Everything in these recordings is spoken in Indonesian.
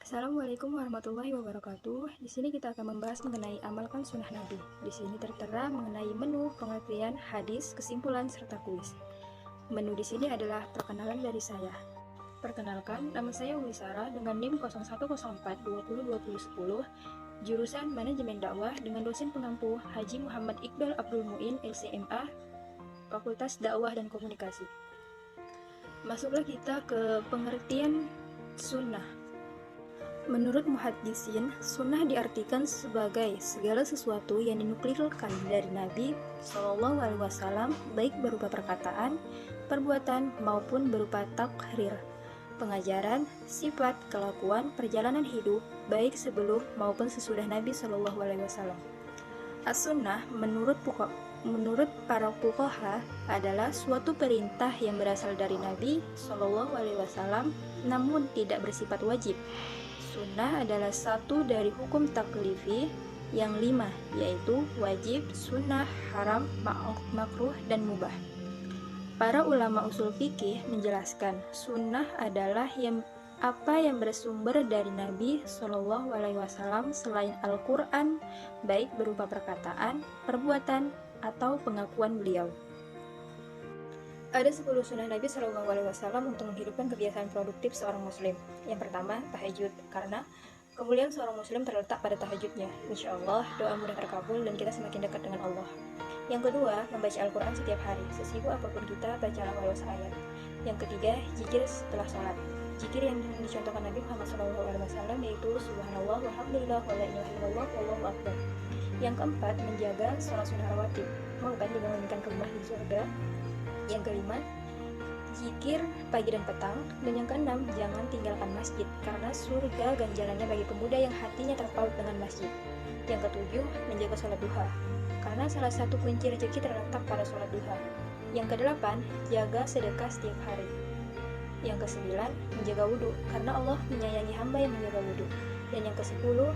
Assalamualaikum warahmatullahi wabarakatuh. Di sini kita akan membahas mengenai amalkan sunnah Nabi. Di sini tertera mengenai menu, pengertian, hadis, kesimpulan, serta kuis. Menu di sini adalah perkenalan dari saya. Perkenalkan, nama saya Uli Sarah dengan NIM 0104202010, jurusan Manajemen Dakwah dengan dosen pengampu Haji Muhammad Iqbal Abdul Muin, LCMA, Fakultas Dakwah dan Komunikasi. Masuklah kita ke pengertian sunnah. Menurut muhaddisin, sunnah diartikan sebagai segala sesuatu yang dinuklirkan dari Nabi Shallallahu Alaihi Wasallam, baik berupa perkataan, perbuatan, maupun berupa takrir, pengajaran, sifat, kelakuan, perjalanan hidup, baik sebelum maupun sesudah Nabi Shallallahu Alaihi Wasallam. As-sunnah menurut para fuqaha adalah suatu perintah yang berasal dari Nabi Shallallahu Alaihi Wasallam, namun tidak bersifat wajib. Sunnah adalah satu dari hukum taklifi yang 5, yaitu wajib, sunnah, haram, makruh, dan mubah. Para ulama usul fikih menjelaskan sunnah adalah apa yang bersumber dari Nabi Shallallahu Alaihi Wasallam selain Al-Quran, baik berupa perkataan, perbuatan, atau pengakuan beliau. Ada 10 sunnah Nabi Shallallahu Alaihi Wasallam untuk menghidupkan kebiasaan produktif seorang muslim. Yang pertama, tahajud, karena kemuliaan seorang muslim terletak pada tahajudnya. Insya Allah, doa mudah terkabul dan kita semakin dekat dengan Allah. Yang kedua, membaca Al-Quran setiap hari, sesibuk apapun kita, bacalah walau seayat. Yang ketiga, zikir setelah sholat. Zikir yang dicontohkan Nabi Muhammad SAW yaitu Subhanallah, Walhamdulillah, Wala ilaha illallah, Wallahu akbar. Yang keempat, menjaga sholat sunnah rawatib, mau kan dibangunkan kembali di surga. Yang kelima, zikir pagi dan petang. Dan yang keenam, jangan tinggalkan masjid, karena surga ganjarannya bagi pemuda yang hatinya terpaut dengan masjid. Yang ketujuh, menjaga sholat duha, karena salah satu kunci rezeki terletak pada sholat duha. Yang kedelapan, jaga sedekah setiap hari. Yang kesembilan, menjaga wudhu, karena Allah menyayangi hamba yang menjaga wudhu. Dan yang kesepuluh,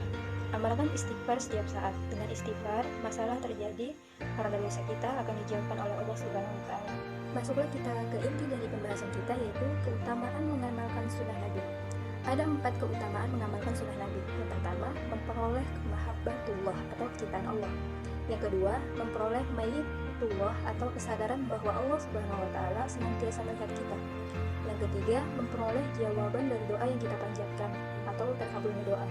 amalkan istighfar setiap saat. Dengan istighfar, masalah terjadi karena dosa kita akan dijauhkan oleh Allah Subhanahu wa Ta'ala. Masuklah kita ke inti dari pembahasan kita, yaitu keutamaan mengamalkan sunnah Nabi. Ada 4 keutamaan mengamalkan sunnah Nabi. Yang pertama, memperoleh mahabbatullah atau kecintaan Allah. Yang kedua, memperoleh mayitullah atau kesadaran bahwa Allah Subhanahu wa Ta'ala senantiasa melihat kita. Yang ketiga, memperoleh jawaban dari doa yang kita panjatkan atau terkabulnya doa.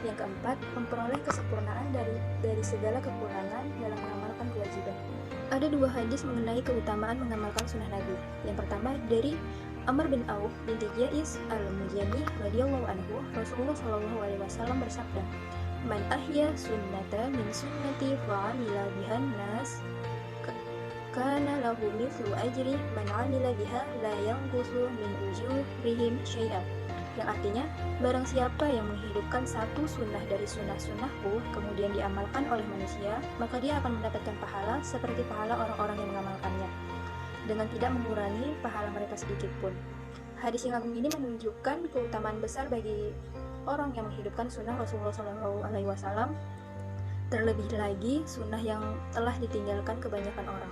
Yang keempat, memperoleh kesempurnaan dari segala kekurangan dalam mengamalkan kewajiban. Ada 2 hadis mengenai keutamaan mengamalkan sunnah Nabi. Yang pertama dari Amr bin Auf binti Jais al-Muzani radhiyallahu anhu, Rasulullah Shallallahu Alaihi Wasallam bersabda, "Man ahya sunnata min sunnati fa'amila bihan nas, kana lahu mithlu ajri man 'amila biha la yanqusu min ujurihim syai'an." Yang artinya, barang siapa yang menghidupkan satu sunnah dari sunnah-sunnahku kemudian diamalkan oleh manusia, maka dia akan mendapatkan pahala seperti pahala orang-orang yang mengamalkannya, dengan tidak mengurangi pahala mereka sedikit pun. Hadis yang agung ini menunjukkan keutamaan besar bagi orang yang menghidupkan sunnah Rasulullah SAW, terlebih lagi sunnah yang telah ditinggalkan kebanyakan orang.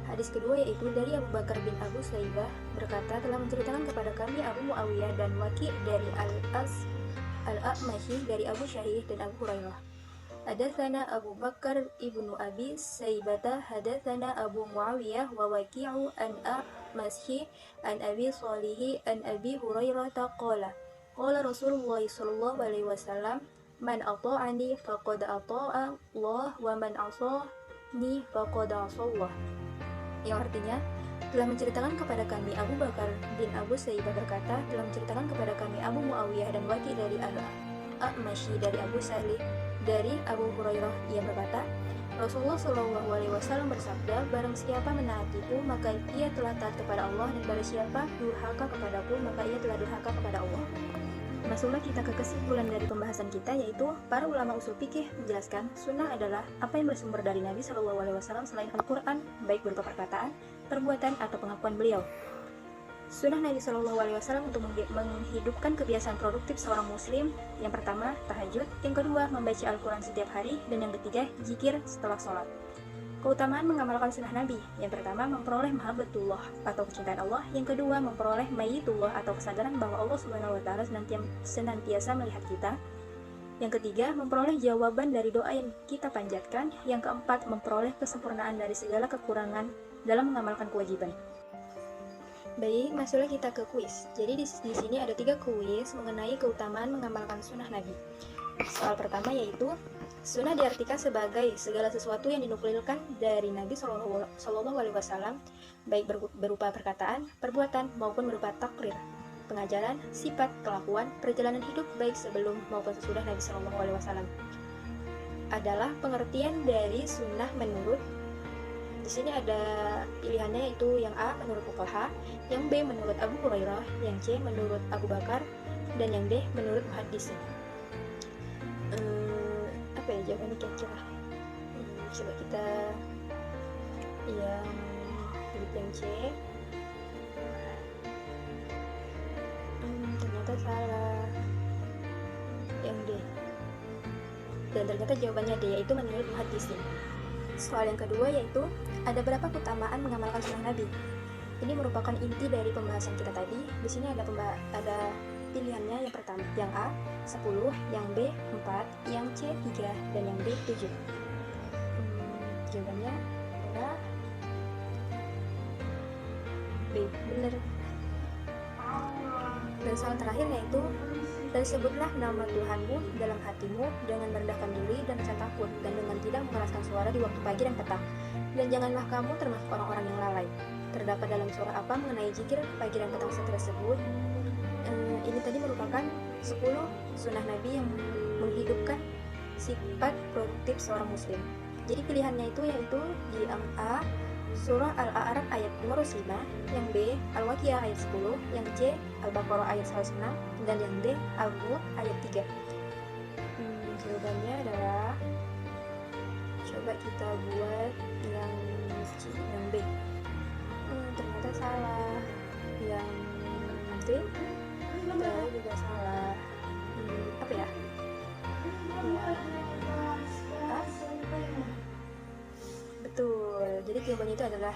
Hadis kedua yaitu dari Abu Bakar bin Abu Saibah berkata, telah menceritakan kepada kami Abu Muawiyah dan Waki dari Al-A'mashi dari Abu Syahih dan Abu Hurairah. Hadatsana Abu Bakar ibnu Abi Saibata hadatsana Abu Muawiyah wa Waqi'u an A'mashi an Abi Shalih an Abi Hurairah qala qala Rasulullah sallallahu alaihi wasallam, man ata'ani faqad ata'a Allah wa man 'asani faqad 'asa Allah. Yang artinya, telah menceritakan kepada kami Abu Bakar bin Abu Saibah berkata, telah menceritakan kepada kami Abu Muawiyah dan Waki dari Al-A'mashi dari Abu Salih dari Abu Hurairah, yang berkata, Rasulullah Shallallahu Alaihi Wasallam bersabda, barang siapa menaatiku maka ia telah taat kepada Allah, dan barang siapa durhaka kepadaku maka ia telah durhaka kepada Allah. Masuklah kita ke kesimpulan dari pembahasan kita, yaitu para ulama usul fikih menjelaskan sunnah adalah apa yang bersumber dari Nabi Shallallahu Alaihi Wasallam selain Al-Quran, baik berupa perkataan, perbuatan, atau pengakuan beliau. Sunnah Nabi Shallallahu Alaihi Wasallam untuk menghidupkan kebiasaan produktif seorang muslim. Yang pertama, tahajud. Yang kedua, membaca Al-Quran setiap hari. Dan yang ketiga, zikir setelah sholat. Keutamaan mengamalkan sunnah Nabi. Yang pertama, memperoleh mahabbatullah atau kecintaan Allah. Yang kedua, memperoleh mayitullah atau kesadaran bahwa Allah Subhanahu wa taala senantiasa melihat kita. Yang ketiga, memperoleh jawaban dari doa yang kita panjatkan. Yang keempat, memperoleh kesempurnaan dari segala kekurangan dalam mengamalkan kewajiban. Baik, masuklah kita ke kuis. Jadi di sini ada 3 kuis mengenai keutamaan mengamalkan sunnah Nabi. Soal pertama yaitu, sunnah diartikan sebagai segala sesuatu yang dinukilkan dari Nabi Shallallahu Alaihi Wasallam, baik berupa perkataan, perbuatan, maupun berupa takrir, pengajaran, sifat, kelakuan, perjalanan hidup baik sebelum maupun sesudah Nabi Shallallahu Alaihi Wasallam. Adalah pengertian dari sunnah menurut. Di sini ada pilihannya, yaitu yang A menurut fuqaha, yang B menurut Abu Hurairah, yang C menurut Abu Bakar, dan yang D menurut muhaddisin. Apa ya jawabannya kira-kira? Coba kita yang pilih yang C. Ternyata salah. Yang D. Dan ternyata jawabannya D, yaitu menurut muhaddisin. Soal yang kedua yaitu, ada berapa keutamaan mengamalkan sunnah Nabi? Ini merupakan inti dari pembahasan kita tadi. Di sini ada pilihannya. Yang pertama, yang A 10, yang B 4, yang C 3, dan yang D 7. Jawabannya adalah B, benar. Dan soal terakhir yaitu, dan sebutlah nama Tuhanmu dalam hatimu dengan merendahkan diri dan rasa takut, dan dengan tidak mengeraskan suara di waktu pagi dan petang. Dan janganlah kamu termasuk orang-orang yang lalai. Terdapat dalam surah apa mengenai zikir pagi dan petang tersebut? Ini tadi merupakan 10 sunnah Nabi yang menghidupkan sifat produktif seorang muslim. Jadi pilihannya yaitu di yang A surah Al-A'raf ayat 5, yang B Al-Waqiah ayat 10, yang C Al-Baqarah ayat 106, dan yang D Al-Mulk ayat 3. Jawabannya adalah, coba kita buat yang C, yang B. Ternyata salah. Yang D juga salah. Apa ya? Betul. Jadi jawabannya itu adalah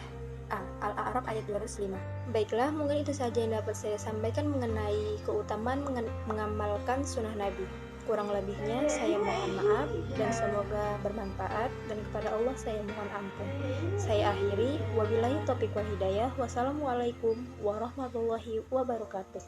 A, Al-A'raf ayat 205. Baiklah, mungkin itu saja yang dapat saya sampaikan mengenai keutamaan mengamalkan sunnah Nabi. Kurang lebihnya saya mohon maaf dan semoga bermanfaat, dan kepada Allah saya mohon ampun. Saya akhiri, wabillahi taufiq wal hidayah. Wassalamualaikum warahmatullahi wabarakatuh.